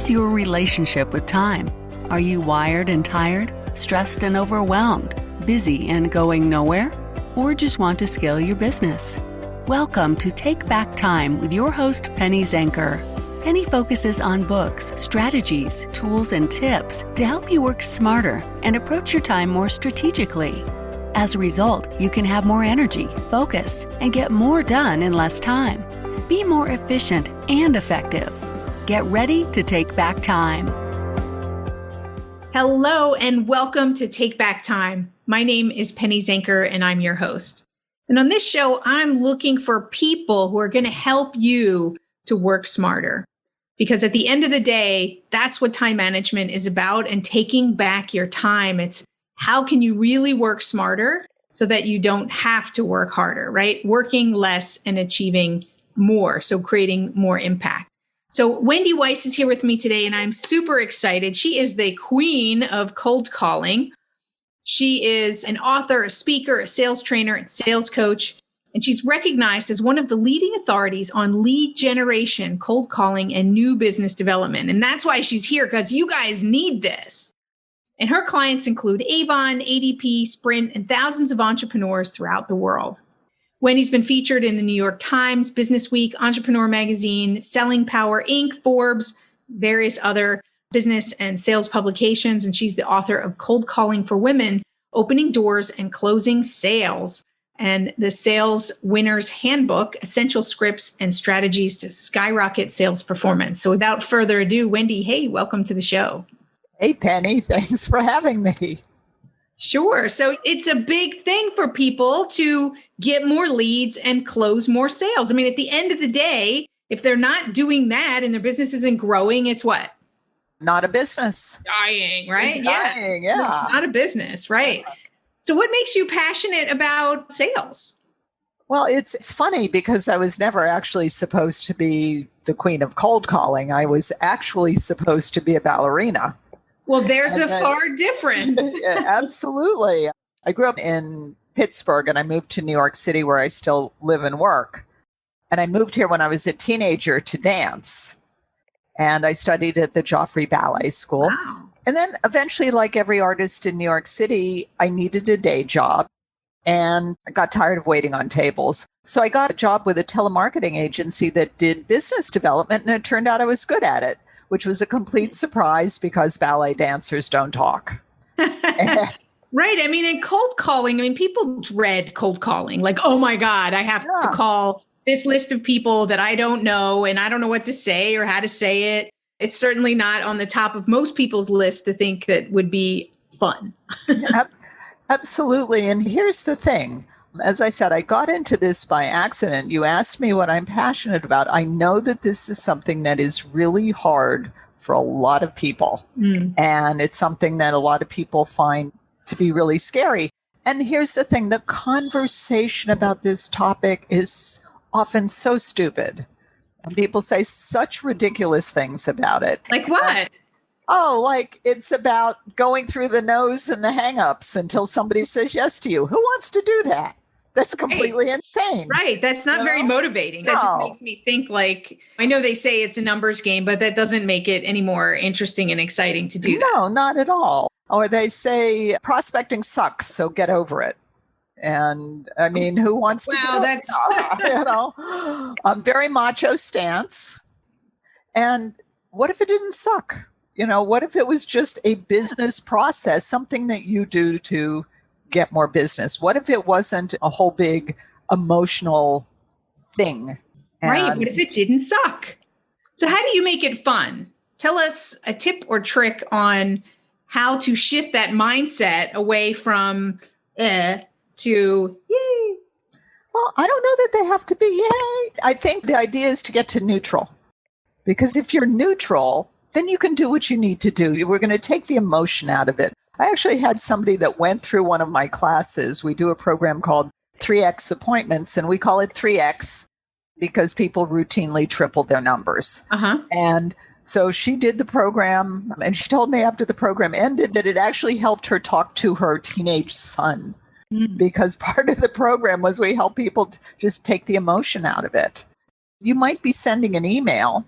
is your relationship with time? Are you wired and tired, stressed and overwhelmed, busy and going nowhere? Or just want to scale your business? Welcome to Take Back Time with your host, Penny Zenker. Penny focuses on books, strategies, tools, and tips to help you work smarter and approach your time more strategically. As a result, you can have more energy, focus, and get more done in less time. Be more efficient and effective. Get ready to take back time. Hello and welcome to Take Back Time. My name is Penny Zenker and I'm your host. And on this show, I'm looking for people who are going to help you to work smarter. Because at the end of the day, that's what time management is about, and taking back your time. It's how can you really work smarter so that you don't have to work harder, right? Working less and achieving more, so creating more impact. So Wendy Weiss is here with me today, and I'm super excited. She is the queen of cold calling. She is an author, a speaker, a sales trainer, and sales coach. And she's recognized as one of the leading authorities on lead generation, cold calling, and new business development. And that's why she's here, because you guys need this. And her clients include Avon, ADP, Sprint, and thousands of entrepreneurs throughout the world. Wendy's been featured in the New York Times, Business Week, Entrepreneur Magazine, Selling Power Inc., Forbes, various other business and sales publications. And she's the author of Cold Calling for Women, Opening Doors and Closing Sales, and the Sales Winner's Handbook, Essential Scripts and Strategies to Skyrocket Sales Performance. So without further ado, Wendy, hey, welcome to the show. Hey, Penny, thanks for having me. Sure. So it's a big thing for people to get more leads and close more sales. I mean, at the end of the day, if they're not doing that and their business isn't growing, it's what? Not a business. Dying, right? Dying, yeah. Not a business, right? So what makes you passionate about sales? Well, it's funny because I was never actually supposed to be the queen of cold calling. I was actually supposed to be a ballerina. Well, there's a far difference. Absolutely. I grew up in Pittsburgh and I moved to New York City where I still live and work. And I moved here when I was a teenager to dance. And I studied at the Joffrey Ballet School. Wow. And then eventually, like every artist in New York City, I needed a day job and I got tired of waiting on tables. So I got a job with a telemarketing agency that did business development, and it turned out I was good at it, which was a complete surprise because ballet dancers don't talk. Right. I mean, in cold calling, people dread cold calling. Like, oh my God, I have to call this list of people that I don't know, and I don't know what to say or how to say it. It's certainly not on the top of most people's list to think that would be fun. Absolutely. And here's the thing. As I said, I got into this by accident. You asked me what I'm passionate about. I know that this is something that is really hard for a lot of people. And it's something that a lot of people find to be really scary. And here's the thing. The conversation about this topic is often so stupid. And people say such ridiculous things about it. Like what? Like it's about going through the no's and the hang-ups until somebody says yes to you. Who wants to do that? That's completely insane. Right. That's not very motivating. That just makes me think like, I know they say it's a numbers game, but that doesn't make it any more interesting and exciting to do that. No, not at all. Or they say prospecting sucks, so get over it. And I mean, who wants to do it? Very macho stance. And what if it didn't suck? What if it was just a business process, something that you do to get more business? What if it wasn't a whole big emotional thing? Right. What if it didn't suck? So how do you make it fun? Tell us a tip or trick on how to shift that mindset away from to yay. Well, I don't know that they have to be yay. I think the idea is to get to neutral. Because if you're neutral, then you can do what you need to do. We're going to take the emotion out of it. I actually had somebody that went through one of my classes. We do a program called 3X appointments, and we call it 3X because people routinely triple their numbers. And so she did the program, and she told me after the program ended that it actually helped her talk to her teenage son. Because part of the program was we help people just take the emotion out of it. You might be sending an email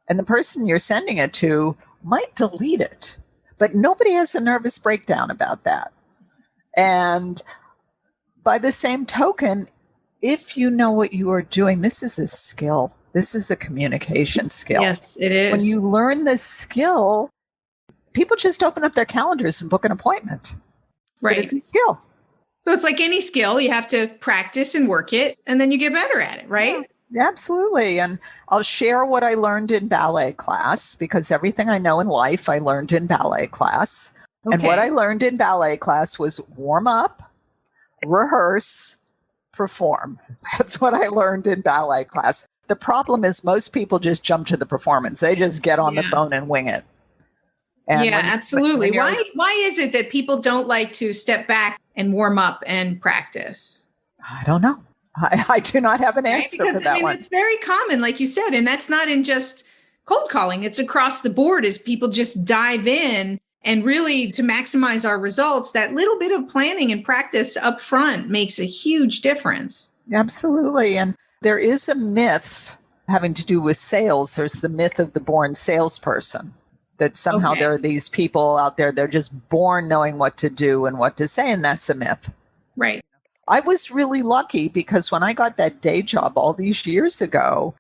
and the person you're sending it to might delete it, but nobody has a nervous breakdown about that. And by the same token, if you know what you are doing, this is a skill. This is a communication skill. Yes, it is. When you learn this skill, people just open up their calendars and book an appointment. Right. But it's a skill. So it's like any skill, you have to practice and work it, and then you get better at it, right? Yeah, absolutely. And I'll share what I learned in ballet class, because everything I know in life, I learned in ballet class. Okay. And what I learned in ballet class was warm up, rehearse, perform. That's what I learned in ballet class. The problem is most people just jump to the performance. They just get on the phone and wing it. And absolutely. Why is it that people don't like to step back and warm up and practice? I don't know. I do not have an answer for that one. It's very common, like you said, and that's not in just cold calling. It's across the board as people just dive in. And really, to maximize our results, that little bit of planning and practice up front makes a huge difference. Absolutely. And there is a myth having to do with sales. There's the myth of the born salesperson, that somehow there are these people out there, they're just born knowing what to do and what to say. And that's a myth. Right. I was really lucky because when I got that day job all these years ago,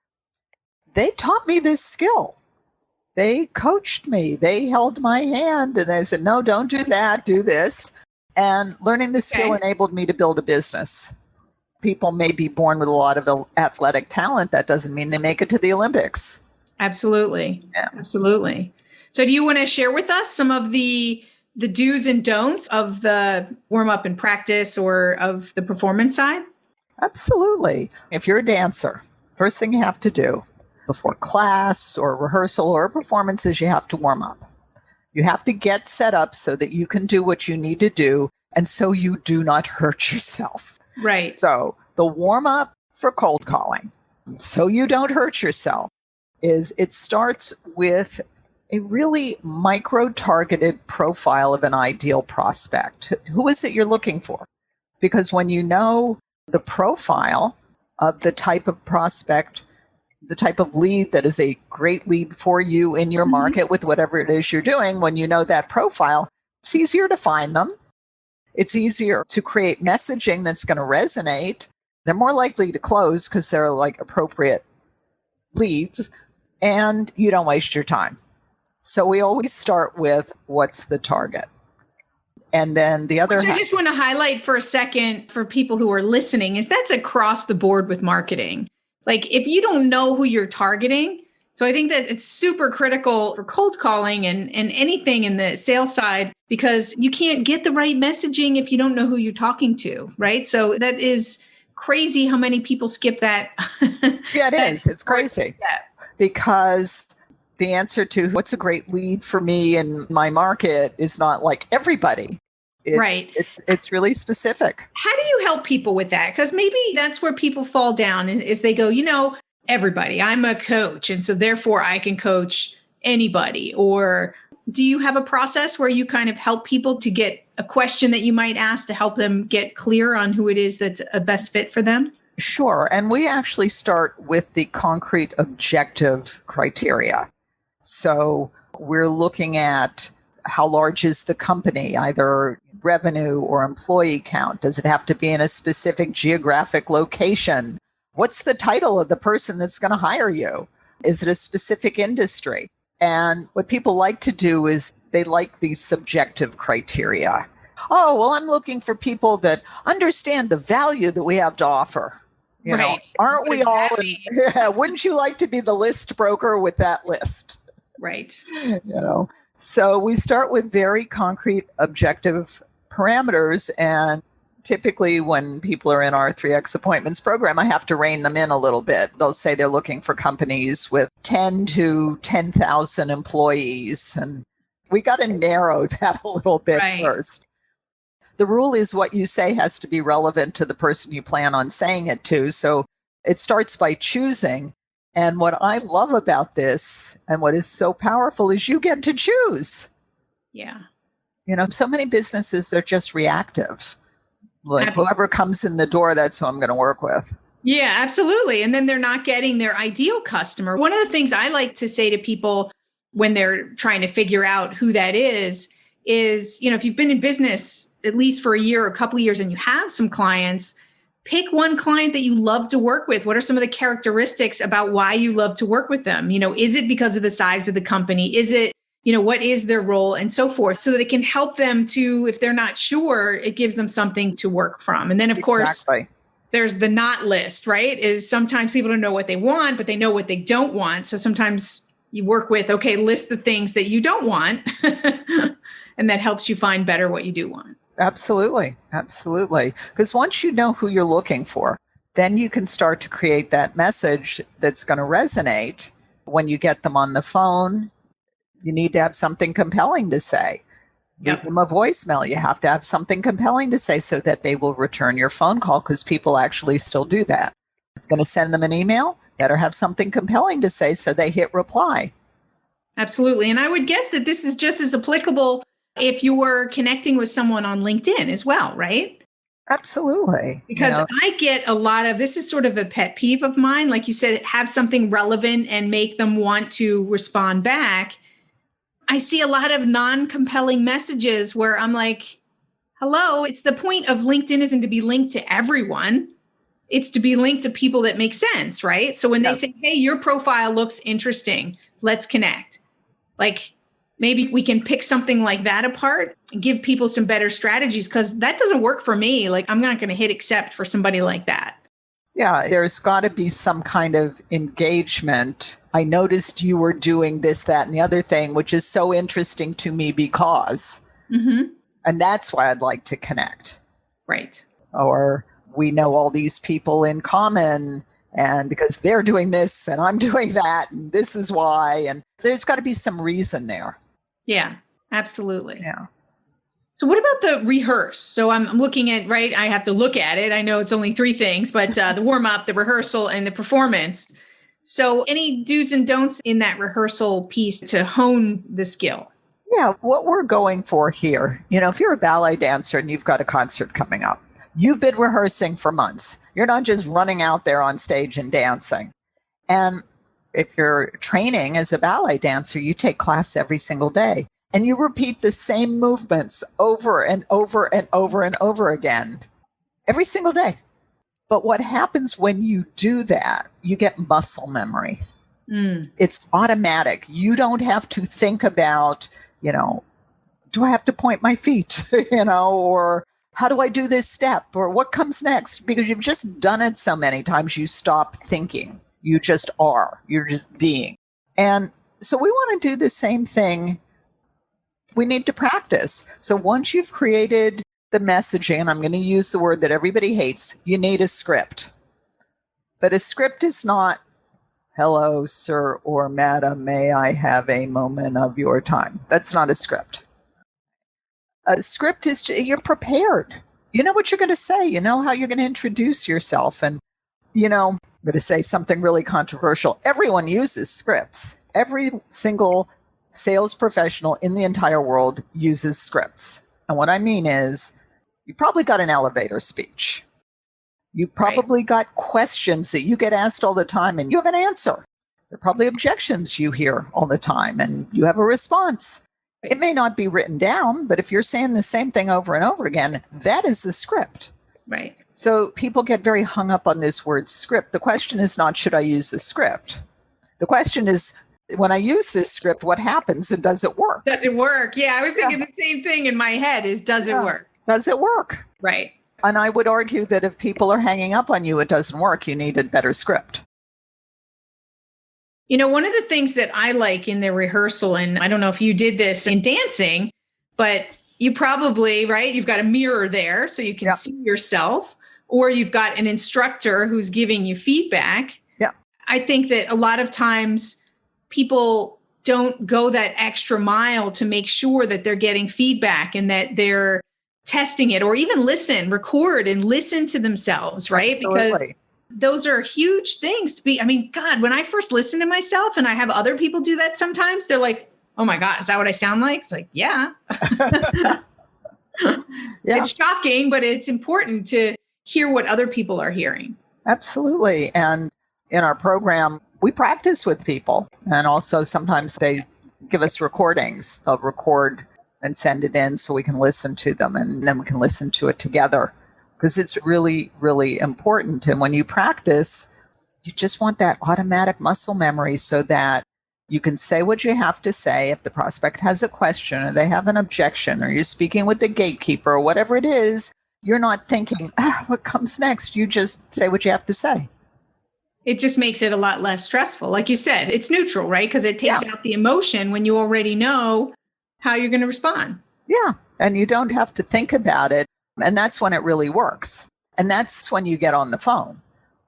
they taught me this skill. They coached me. They held my hand and they said, no, don't do that, do this. And learning the skill enabled me to build a business. People may be born with a lot of athletic talent. That doesn't mean they make it to the Olympics. Absolutely. Yeah. Absolutely. So do you want to share with us some of the do's and don'ts of the warm up and practice or of the performance side? Absolutely. If you're a dancer, first thing you have to do before class or rehearsal or performance is you have to warm up. You have to get set up so that you can do what you need to do and so you do not hurt yourself. Right. So the warm up for cold calling, so you don't hurt yourself, is it starts with a really micro-targeted profile of an ideal prospect. Who is it you're looking for? Because when you know the profile of the type of prospect, the type of lead that is a great lead for you in your market with whatever it is you're doing, when you know that profile, it's easier to find them. It's easier to create messaging that's going to resonate. They're more likely to close because they're like appropriate leads, and you don't waste your time. So we always start with what's the target. And then the other... Which I just want to highlight for a second for people who are listening is that's across the board with marketing. Like if you don't know who you're targeting, so I think that it's super critical for cold calling and anything in the sales side, because you can't get the right messaging if you don't know who you're talking to, right? So that is crazy how many people skip that. Yeah, it is. It's crazy. Yeah. Because the answer to what's a great lead for me in my market is not like everybody. Right. It's really specific. How do you help people with that? Because maybe that's where people fall down and is they go, everybody, I'm a coach. And so therefore I can coach anybody. Or do you have a process where you kind of help people to get a question that you might ask to help them get clear on who it is that's a best fit for them? Sure. And we actually start with the concrete objective criteria. So we're looking at how large is the company, either revenue or employee count? Does it have to be in a specific geographic location? What's the title of the person that's going to hire you? Is it a specific industry? And what people like to do is they like these subjective criteria. Oh, well, I'm looking for people that understand the value that we have to offer. Aren't we all? Wouldn't you like to be the list broker with that list? Right. So we start with very concrete objective parameters. And typically when people are in our 3X appointments program, I have to rein them in a little bit. They'll say they're looking for companies with 10 to 10,000 employees. And we got to narrow that a little bit first. The rule is what you say has to be relevant to the person you plan on saying it to. So it starts by choosing. And what I love about this and what is so powerful is you get to choose. Yeah. So many businesses, they're just reactive. Like whoever comes in the door, that's who I'm going to work with. Yeah, absolutely. And then they're not getting their ideal customer. One of the things I like to say to people when they're trying to figure out who that is, if you've been in business at least for a year or a couple of years and you have some clients, pick one client that you love to work with. What are some of the characteristics about why you love to work with them? Is it because of the size of the company? Is it, what is their role and so forth, so that it can help them to, if they're not sure, it gives them something to work from. And then of course, there's the not list, right? Is sometimes people don't know what they want, but they know what they don't want. So sometimes you work with, okay, list the things that you don't want. And that helps you find better what you do want. Absolutely. Absolutely. Because once you know who you're looking for, then you can start to create that message that's going to resonate. When you get them on the phone, you need to have something compelling to say. Leave them a voicemail. You have to have something compelling to say so that they will return your phone call, because people actually still do that. It's going to send them an email. Better have something compelling to say so they hit reply. Absolutely. And I would guess that this is just as applicable if you were connecting with someone on LinkedIn as well, right? Absolutely. Because I get a lot of, this is sort of a pet peeve of mine. Like you said, have something relevant and make them want to respond back. I see a lot of non-compelling messages where I'm like, hello, it's the point of LinkedIn isn't to be linked to everyone. It's to be linked to people that make sense, right? So when they say, hey, your profile looks interesting, let's connect. Like, maybe we can pick something like that apart and give people some better strategies, because that doesn't work for me. Like, I'm not going to hit accept for somebody like that. Yeah, there's got to be some kind of engagement. I noticed you were doing this, that, and the other thing, which is so interesting to me because, and that's why I'd like to connect. Right. Or we know all these people in common, and because they're doing this and I'm doing that, and this is why, and there's got to be some reason there. Yeah, absolutely. Yeah. So what about the rehearse? So I'm looking at, right, I have to look at it. I know it's only 3 things, but the warm up, the rehearsal, and the performance. So any do's and don'ts in that rehearsal piece to hone the skill? Yeah, what we're going for here, if you're a ballet dancer and you've got a concert coming up, you've been rehearsing for months. You're not just running out there on stage and dancing. And if you're training as a ballet dancer, you take class every single day and you repeat the same movements over and over and over and over again every single day. But what happens when you do that, you get muscle memory. It's automatic. You don't have to think about, do I have to point my feet, or how do I do this step, or what comes next? Because you've just done it so many times, you stop thinking. You just are. You're just being. And so we want to do the same thing. We need to practice. So once you've created the messaging, and I'm going to use the word that everybody hates, you need a script. But a script is not, hello, sir or madam, may I have a moment of your time? That's not a script. A script is, you're prepared. You know what you're going to say. You know how you're going to introduce yourself. And, I'm going to say something really controversial. Everyone uses scripts. Every single sales professional in the entire world uses scripts. And what I mean is, you probably got an elevator speech. You probably got questions that you get asked all the time and you have an answer. There are probably objections you hear all the time and you have a response. It may not be written down, but if you're saying the same thing over and over again, that is the script. Right. So people get very hung up on this word script. The question is not, should I use the script? The question is, when I use this script, what happens and does it work? Does it work? Yeah, I was thinking the same thing in my head is, does it work? Does it work? Right. And I would argue that if people are hanging up on you, it doesn't work. You need a better script. One of the things that I like in the rehearsal, and I don't know if you did this in dancing, but you probably, right, you've got a mirror there so you can see yourself, or you've got an instructor who's giving you feedback. Yeah. I think that a lot of times people don't go that extra mile to make sure that they're getting feedback and that they're testing it, or even record and listen to themselves, right? Absolutely. Because those are huge things to be. I mean, God, when I first listen to myself and I have other people do that sometimes, they're like, oh my God, is that what I sound like? It's like, yeah. It's shocking, but it's important to hear what other people are hearing. Absolutely. And in our program, we practice with people. And also sometimes they give us recordings. They'll record and send it in so we can listen to them, and then we can listen to it together, because it's really, really important. And when you practice, you just want that automatic muscle memory so that you can say what you have to say. If the prospect has a question or they have an objection or you're speaking with the gatekeeper or whatever it is, you're not thinking, what comes next? You just say what you have to say. It just makes it a lot less stressful. Like you said, it's neutral, right? Because it takes out the emotion when you already know how you're going to respond. Yeah. And you don't have to think about it. And that's when it really works. And that's when you get on the phone.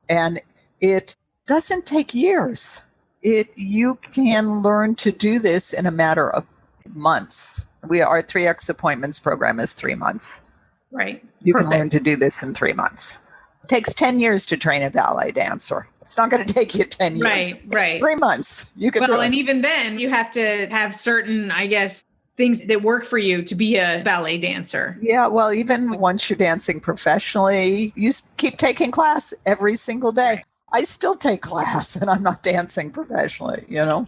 And it doesn't take years. You can learn to do this in a matter of months. Our 3X appointments program is 3 months. Right. You can learn to do this in 3 months. It takes 10 years to train a ballet dancer. It's not going to take you 10 years. Right. 3 months. You can do it. And even then you have to have certain, I guess, things that work for you to be a ballet dancer. Yeah. Well, even once you're dancing professionally, you keep taking class every single day. I still take class and I'm not dancing professionally, And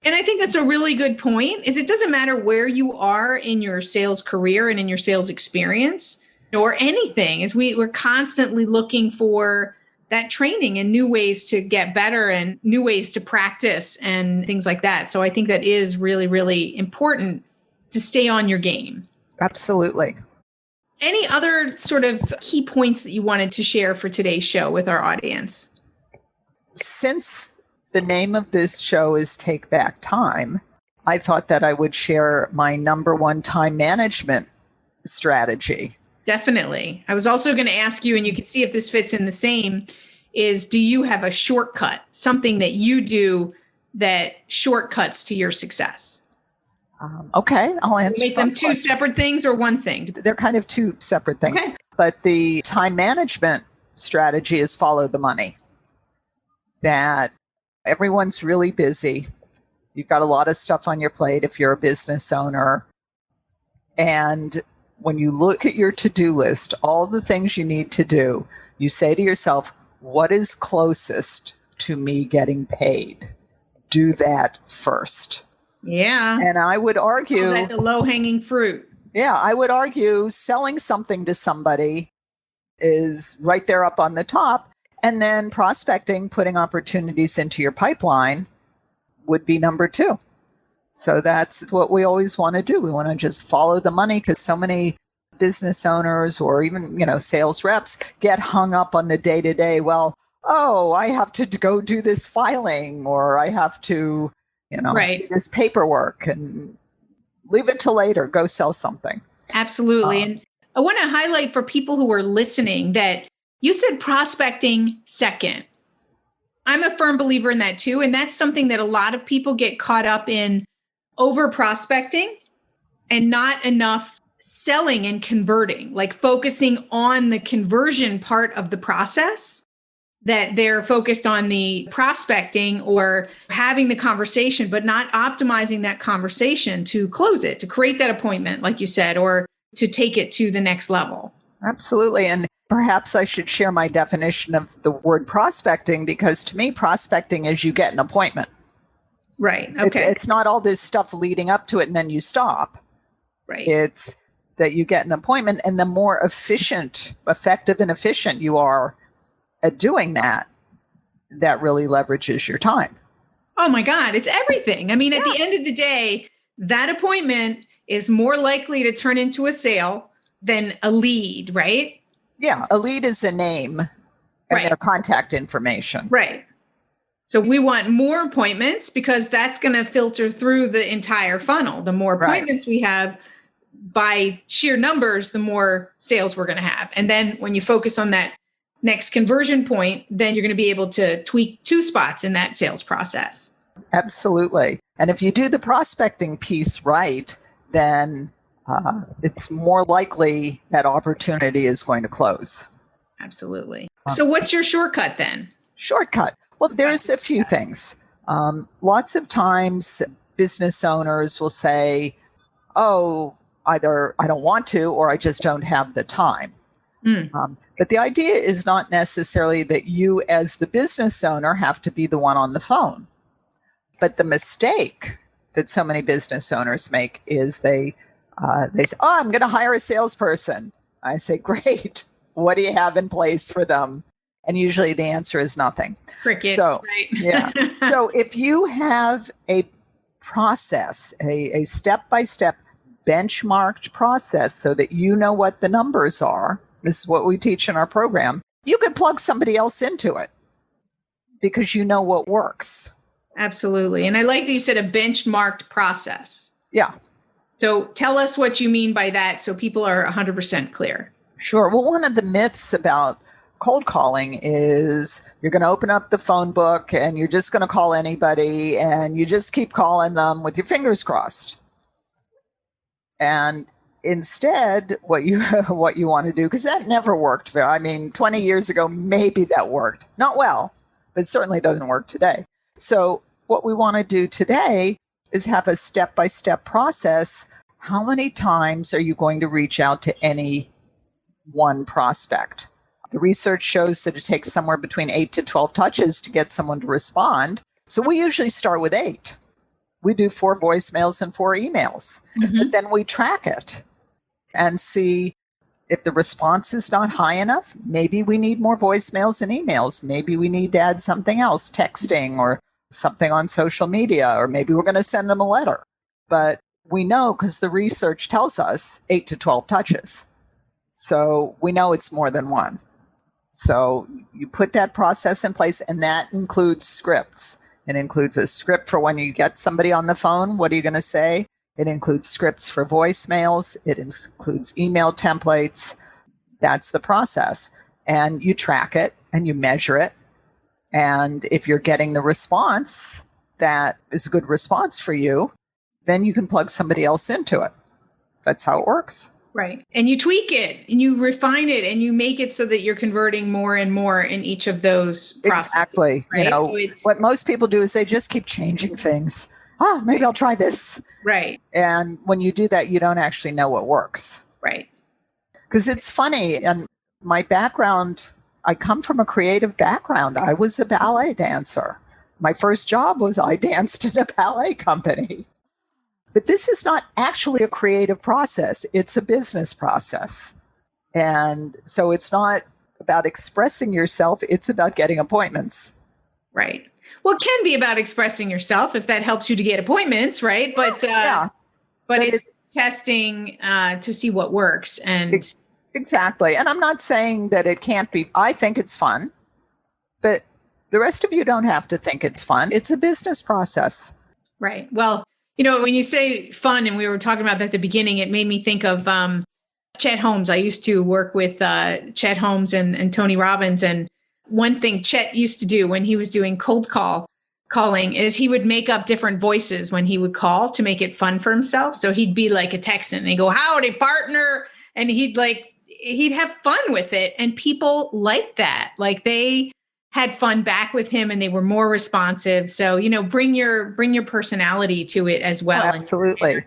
I think that's a really good point, is it doesn't matter where you are in your sales career and in your sales experience or anything, is we're constantly looking for that training and new ways to get better and new ways to practice and things like that. So I think that is really, really important to stay on your game. Absolutely. Any other sort of key points that you wanted to share for today's show with our audience? Since the name of this show is Take Back Time, I thought that I would share my number one time management strategy. Definitely. I was also going to ask you, and you can see if this fits in the same, is do you have a shortcut, something that you do that shortcuts to your success? Okay, I'll answer. Make them two separate things or one thing? They're kind of two separate things. Okay. But the time management strategy is follow the money. That everyone's really busy. You've got a lot of stuff on your plate if you're a business owner. And when you look at your to-do list, all the things you need to do, you say to yourself, what is closest to me getting paid? Do that first. Yeah. And I would argue the low-hanging fruit. Yeah, I would argue selling something to somebody is right there up on the top. And then prospecting, putting opportunities into your pipeline would be number 2. So that's what we always want to do. We want to just follow the money, because so many business owners or even, sales reps get hung up on the day-to-day. Well, I have to go do this filing, or I have to, do this paperwork, and leave it till later. Go sell something. Absolutely. And I want to highlight for people who are listening that you said prospecting second. I'm a firm believer in that too. And that's something that a lot of people get caught up in, over prospecting and not enough selling and converting, like focusing on the conversion part of the process, that they're focused on the prospecting or having the conversation, but not optimizing that conversation to close it, to create that appointment, like you said, or to take it to the next level. Absolutely. And perhaps I should share my definition of the word prospecting, because to me, prospecting is you get an appointment. Right. Okay. It's not all this stuff leading up to it and then you stop. Right. It's that you get an appointment, and the more effective and efficient you are at doing that, that really leverages your time. Oh my God. It's everything. I mean, at the end of the day, that appointment is more likely to turn into a sale than a lead, right? Yeah. A lead is a name and their contact information. Right. So we want more appointments, because that's going to filter through the entire funnel. The more appointments we have by sheer numbers, the more sales we're going to have. And then when you focus on that next conversion point, then you're going to be able to tweak 2 spots in that sales process. Absolutely. And if you do the prospecting piece right, then it's more likely that opportunity is going to close. Absolutely. So what's your shortcut then? Shortcut. Well, there's a few things. Lots of times business owners will say, either I don't want to, or I just don't have the time. But the idea is not necessarily that you as the business owner have to be the one on the phone. But the mistake that so many business owners make is they say, "Oh, I'm going to hire a salesperson." I say, "Great. What do you have in place for them?" And usually the answer is nothing. Crickets, So, right? yeah. So if you have a process, a step-by-step benchmarked process so that you know what the numbers are, this is what we teach in our program, you could plug somebody else into it because you know what works. Absolutely. And I like that you said a benchmarked process. Yeah. So tell us what you mean by that so people are 100% clear. Sure. Well, one of the myths about cold calling is you're going to open up the phone book and you're just going to call anybody and you just keep calling them with your fingers crossed. And instead, what you want to do, because that never worked. 20 years ago, maybe that worked. Not well, but it certainly doesn't work today. So what we want to do today is have a step-by-step process. How many times are you going to reach out to any one prospect? The research shows that it takes somewhere between 8 to 12 touches to get someone to respond. So we usually start with 8. We do 4 voicemails and 4 emails. Mm-hmm. But then we track it and see if the response is not high enough. Maybe we need more voicemails and emails. Maybe we need to add something else, texting or something on social media, or maybe we're going to send them a letter. But we know because the research tells us 8 to 12 touches. So we know it's more than one. So you put that process in place, and that includes scripts. It includes a script for when you get somebody on the phone. What are you going to say? It includes scripts for voicemails. It includes email templates. That's the process. And you track it and you measure it. And if you're getting the response that is a good response for you, then you can plug somebody else into it. That's how it works. Right. And you tweak it and you refine it and you make it so that you're converting more and more in each of those processes. Exactly. Right? What most people do is they just keep changing things. Maybe I'll try this. Right. And when you do that, you don't actually know what works. Right. Because it's funny. And my background, I come from a creative background. I was a ballet dancer. My first job was I danced in a ballet company. But this is not actually a creative process. It's a business process. And so it's not about expressing yourself. It's about getting appointments. Right. Well, it can be about expressing yourself if that helps you to get appointments, right? But it's testing to see what works. And exactly. And I'm not saying that it can't be. I think it's fun. But the rest of you don't have to think it's fun. It's a business process. Right. Well, when you say fun, and we were talking about that at the beginning, it made me think of Chet Holmes. I used to work with Chet Holmes and Tony Robbins. And one thing Chet used to do when he was doing cold calling is he would make up different voices when he would call to make it fun for himself. So he'd be like a Texan and he'd go, "Howdy, partner." And he'd have fun with it. And people liked that. Like they had fun back with him and they were more responsive. So, bring your personality to it as well. Oh, absolutely.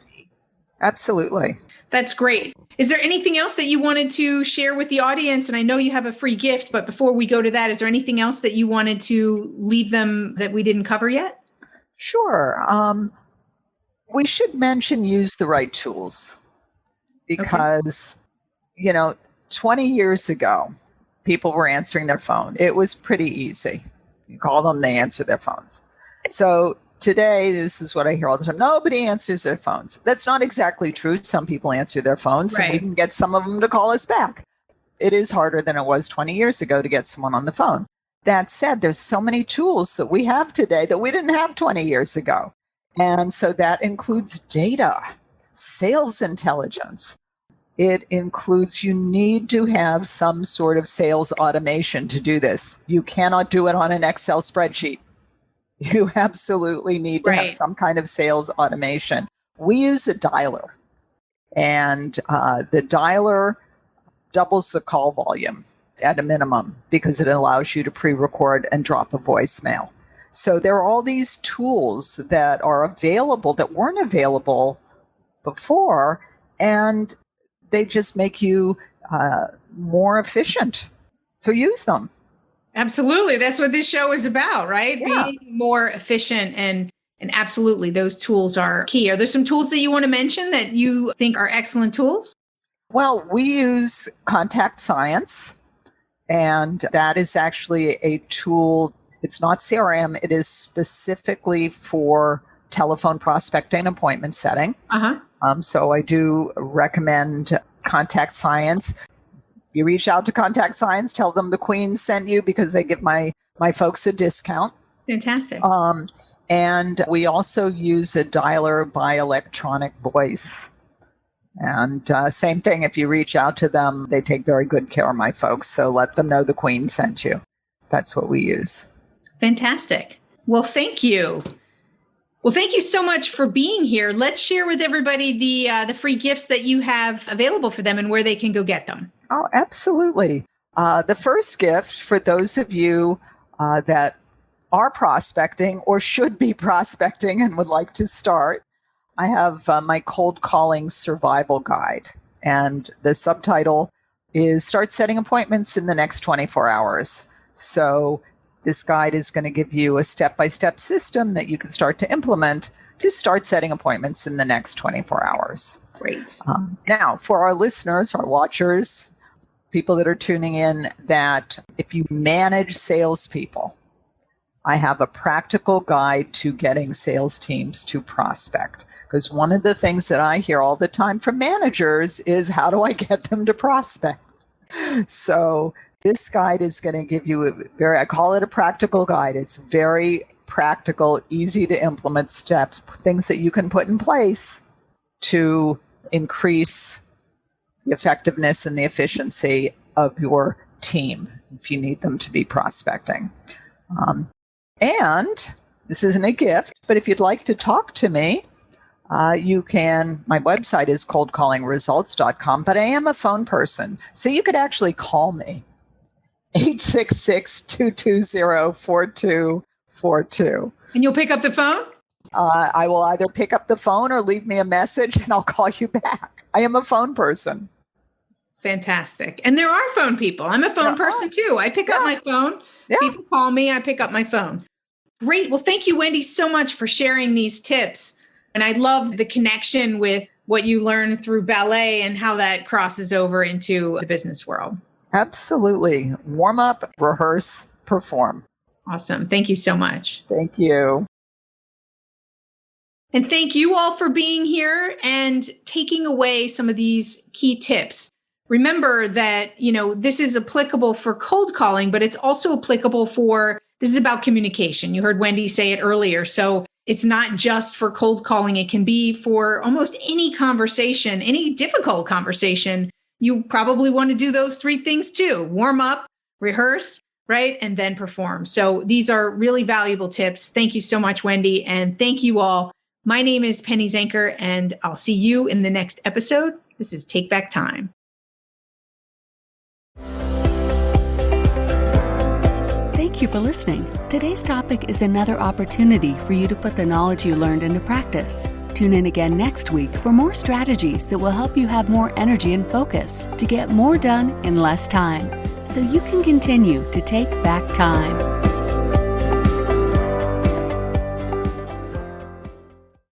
Absolutely. That's great. Is there anything else that you wanted to share with the audience? And I know you have a free gift, but before we go to that, is there anything else that you wanted to leave them that we didn't cover yet? Sure. We should mention use the right tools because, 20 years ago, people were answering their phone. It was pretty easy. You call them, they answer their phones. So today, this is what I hear all the time. Nobody answers their phones. That's not exactly true. Some people answer their phones, right, and we can get some of them to call us back. It is harder than it was 20 years ago to get someone on the phone. That said, there's so many tools that we have today that we didn't have 20 years ago. And so that includes data, sales intelligence. It includes you need to have some sort of sales automation to do this. You cannot do it on an Excel spreadsheet. You absolutely need to have some kind of sales automation. We use a dialer, and the dialer doubles the call volume at a minimum because it allows you to pre-record and drop a voicemail. So there are all these tools that are available that weren't available before, and they just make you more efficient. So use them. Absolutely. That's what this show is about, right? Yeah. Being more efficient and And absolutely, those tools are key. Are there some tools that you want to mention that you think are excellent tools? Well, we use Contact Science, and that is actually a tool. It's not CRM. It is specifically for telephone prospecting, appointment setting. So I do recommend Contact Science. If you reach out to Contact Science, tell them the Queen sent you because they give my folks a discount. Fantastic. And we also use a dialer by electronic voice. And same thing, if you reach out to them, they take very good care of my folks. So let them know the Queen sent you. That's what we use. Fantastic. Well, thank you. Well, thank you so much for being here. Let's share with everybody the free gifts that you have available for them and where they can go get them. Oh, absolutely. The first gift for those of you that are prospecting or should be prospecting and would like to start, I have my cold calling survival guide. And the subtitle is Start Setting Appointments in the Next 24 Hours. So this guide is going to give you a step-by-step system that you can start to implement to start setting appointments in the next 24 hours. Great. Now, for our listeners, our watchers, people that are tuning in, that if you manage salespeople, I have a practical guide to getting sales teams to prospect. Because one of the things that I hear all the time from managers is, how do I get them to prospect? So this guide is going to give you I call it a practical guide. It's very practical, easy to implement steps, things that you can put in place to increase the effectiveness and the efficiency of your team if you need them to be prospecting. And this isn't a gift, but if you'd like to talk to me, you can. My website is coldcallingresults.com, but I am a phone person, so you could actually call me. 866-220-4242. And you'll pick up the phone? I will either pick up the phone or leave me a message and I'll call you back. I am a phone person. Fantastic. And there are phone people. I'm a phone person too. I pick up my phone. Yeah. People call me, I pick up my phone. Great. Well, thank you, Wendy, so much for sharing these tips. And I love the connection with what you learned through ballet and how that crosses over into the business world. Absolutely. Warm up, rehearse, perform. Awesome. Thank you so much. Thank you. And thank you all for being here and taking away some of these key tips. Remember that, this is applicable for cold calling, but it's also applicable this is about communication. You heard Wendy say it earlier. So it's not just for cold calling. It can be for almost any conversation, any difficult conversation. You probably want to do those three things too: warm up, rehearse, right? And then perform. So these are really valuable tips. Thank you so much, Wendy. And thank you all. My name is Penny Zanker, and I'll see you in the next episode. This is Take Back Time. Thank you for listening. Today's topic is another opportunity for you to put the knowledge you learned into practice. Tune in again next week for more strategies that will help you have more energy and focus to get more done in less time, so you can continue to take back time.